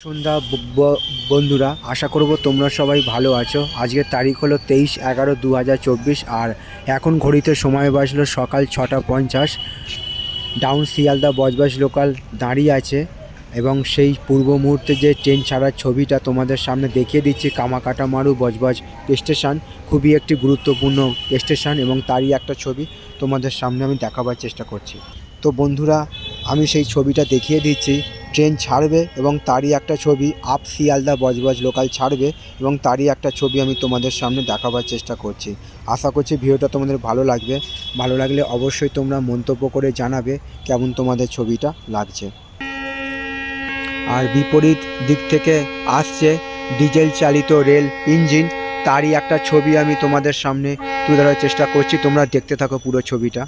সন্ধ্যা বন্ধুরা, আশা করব তোমরা সবাই ভালো আছো। আজকের তারিখ হলো 23/11/2024 আর এখন ঘড়িতে সময় বাজলো সকাল 6:50। ডাউন শিয়ালদা বজবজ লোকাল দাঁড়িয়ে আছে এবং সেই পূর্ব মুহূর্তে যে ট্রেন ছাড়ার ছবিটা তোমাদের সামনে দেখিয়ে দিচ্ছি। কামাকাটামারু বজবজ স্টেশন খুবই একটি গুরুত্বপূর্ণ স্টেশন এবং তারই একটা ছবি তোমাদের সামনে আমি দেখাবার চেষ্টা করছি। তো বন্ধুরা, আমি সেই ছবিটা দেখিয়ে দিচ্ছি। ট্রেন ছাড়বে এবং তারই একটা ছবি আপ শিয়ালদা বজবজ লোকাল ছাড়বে এবং তারই একটা ছবি আমি তোমাদের সামনে দেখাবার চেষ্টা করছি। আশা করছি ভিডিওটা তোমাদের ভালো লাগবে। ভালো লাগলে অবশ্যই তোমরা মন্তব্য করে জানাবে কেমন তোমাদের ছবিটা লাগছে। আর বিপরীত দিক থেকে আসছে ডিজেল চালিত রেল ইঞ্জিন, তারই একটা ছবি আমি তোমাদের সামনে তুলে ধরার চেষ্টা করছি। তোমরা দেখতে থাকো পুরো ছবিটা।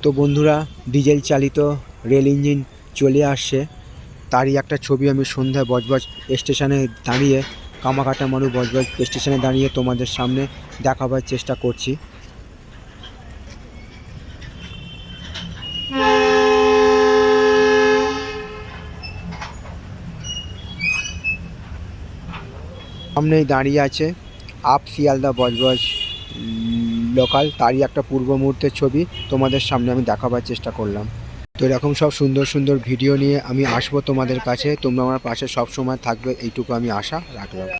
তো বন্ধুরা, ডিজেল চালিত রেল ইঞ্জিন চলে আসছে, তারই একটা ছবি আমি সন্ধ্যায় বজবজ স্টেশনে দাঁড়িয়ে, কামাকাটামারু বজবজ স্টেশনে দাঁড়িয়ে তোমাদের সামনে দেখাবার চেষ্টা করছি। সামনেই দাঁড়িয়ে আছে আপ শিয়ালদা বজবজ লোকাল, তারই একটা পূর্ব মুহূর্তের ছবি তোমাদের সামনে আমি দেখাবার চেষ্টা করলাম। তো এরকম সব সুন্দর সুন্দর ভিডিও নিয়ে আমি আসবো তোমাদের কাছে। তোমরা আমার পাশে সব সময় থাকবে, এইটুকু আমি আশা রাখলাম।